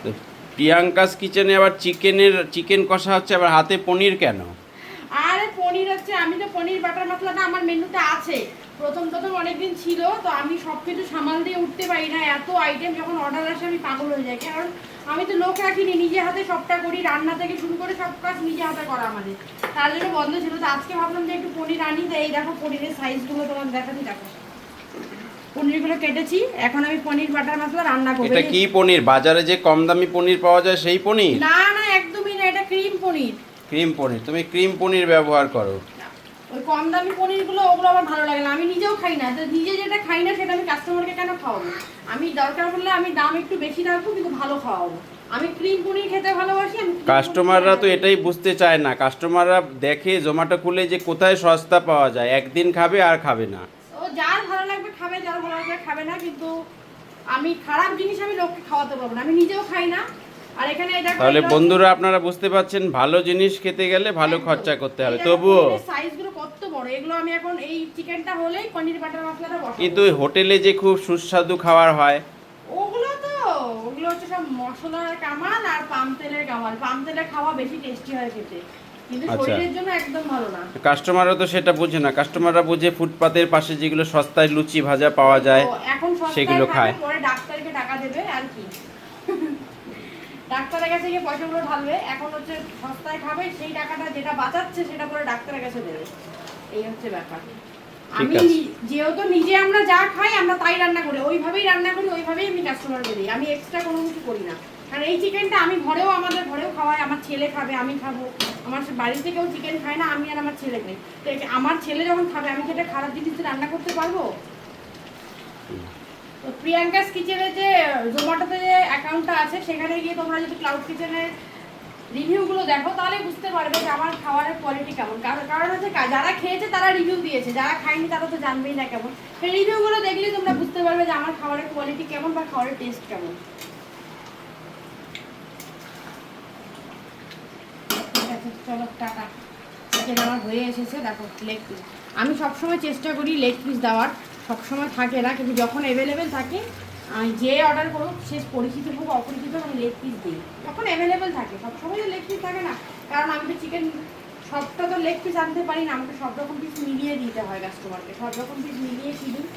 তো প্রিয়াঙ্কাস কিচেনে আবার চিকেন কষা হচ্ছে, আবার হাতে পনির কেন? আরে পনির হচ্ছে, আমি তো পনির বাটার মশলাটা আমার মেনুতে আছে। প্রথম অনেকদিন ছিল, তো আমি সব কিছু সামাল দিয়ে উঠতে পারি না। এত আইটেম যখন অর্ডার আসে আমি পাগল হয়ে যাই, কারণ আমি তো লোক রাখিনি, নিজে হাতে সবটা করি, রান্না থেকে শুরু করে সব কাজ নিজে হাতে করা আমাদের। তার জন্য বন্ধ ছিল। তো আজকে ভাবলাম যে একটু পনির আনি। তো এই দেখো পনিরের সাইজগুলো তোমার দেখাচ্ছি, দেখো পনিরগুলো কেটেছি। এখন আমি পনির বাটার মশলা রান্না করবো। এটা কি পনির? বাজারে যে কম দামি পনির পাওয়া যায় সেই পনির? না না, একদমই না, এটা ক্রিম পনির। ক্রিম পনির? তুমি ক্রিম পনির ব্যবহার করো? ওই কম দামি পনিরগুলো ওগুলো আমার ভালো লাগে না, আমি নিজেও খাই না। তো নিজে যেটা খাই না সেটা আমি কাস্টমারকে কেন খাওয়াবো? আমি দরকার পড়লে আমি দাম একটু বেশি রাখবো, কিন্তু ভালো খাওয়াবো। আমি ক্রিম পনির খেতে ভালোবাসি। আমি কাস্টমাররা তো এটাই বুঝতে চায় না। কাস্টমাররা দেখে জোম্যাটো খুলে যে কোথায় সস্তা পাওয়া যায়, একদিন খাবে আর খাবে না। ও যার ভালো লাগবে খাবে, যার ভালো লাগবে খাবে না, কিন্তু আমি খারাপ জিনিস আমি লোককে খাওয়াতে পারবো না, আমি নিজেও খাই না। আর এখানে দেখো, তাহলে বন্ধুরা আপনারা বুঝতে পারছেন, ভালো জিনিস খেতে গেলে ভালো খরচা করতে হবে। তবুও সাইজগুলো কত বড়, এগুলো আমি এখন এই চিকেনটা হলেই পনির বাটার মশলাটা বসাবো। কিন্তু ওই হোটেলে যে খুব সুস্বাদু খাবার হয়, ওগুলো হচ্ছে সব মশলার কামাল আর পাম তেলের কামাল। পাম তেলের খাওয়া বেশি টেস্টি হয় খেতে, কিন্তু আচ্ছা, শরীরের জন্য একদম ভালো না। কাস্টমাররা তো সেটা বুঝে না। কাস্টমাররা বুঝে ফুটপাতের পাশে যেগুলো সস্তায় লুচি ভাজা পাওয়া যায় তো এখন সেগুলো খায়। পরে ডাক্তারকে টাকা দেবে আর কি। ডাক্তারের কাছে গিয়ে পয়সাগুলো ঢালবে। এখন হচ্ছে সস্তায় খাবে, সেই টাকাটা যেটা বাঁচাচ্ছে সেটা পরে ডাক্তারের কাছে দেবে। এই হচ্ছে ব্যাপার। আমি আছে। যেহেতু নিজে আমরা যা খাই আমরা তাই রান্না করি, ওইভাবেই রান্না করি, ওইভাবেই আমি কাস্টমারকে দিই। আমি এক্সট্রা কোনো কিছু করি না। কারণ এই চিকেনটা আমি আমাদের ঘরেও খাওয়াই, আমার ছেলে খাবে, আমি খাবো। আমার বাড়িতে কেউ চিকেন খায় না, আমি আর আমার ছেলে খাই। তো আমার ছেলে যখন খাবে, আমি সেটা খারাপ জিনিস রান্না করতে পারবো? তো প্রিয়াঙ্কাস কিচেনে যে জোম্যাটোতে যে অ্যাকাউন্টটা আছে, সেখানে গিয়ে তোমরা যদি ক্লাউড কিচেনের রিভিউগুলো দেখো তাহলে বুঝতে পারবে যে আমার খাবারের কোয়ালিটি কেমন। কারণ হচ্ছে যারা খেয়েছে তারা রিভিউ দিয়েছে, যারা খায়নি তারা তো জানবেই না কেমন। সেই রিভিউগুলো দেখলে তোমরা বুঝতে পারবে যে আমার খাবারের কোয়ালিটি কেমন বা খাবারের টেস্ট কেমন। ঠিক আছে, চলো টাটা। চিকেন আমার হয়ে এসেছে, দেখো লেগ পিস। আমি সবসময় চেষ্টা করি লেগ পিস দেওয়ার, সবসময় থাকে না, কিন্তু যখন অ্যাভেলেবেল থাকে আমি যে অর্ডার করুক, সে পরিচিত হোক অপরিচিত, আমি লেগ পিস দিই যখন অ্যাভেলেবেল থাকে। সবসময় তো লেগ পিস থাকে না, কারণ আমি তো চিকেন সবটা তো লেগ পিস আনতে পারি না, আমাকে সব রকম পিস মিলিয়ে দিতে হয় কাস্টমারকে। সব রকম পিস মিলিয়ে কি দিই,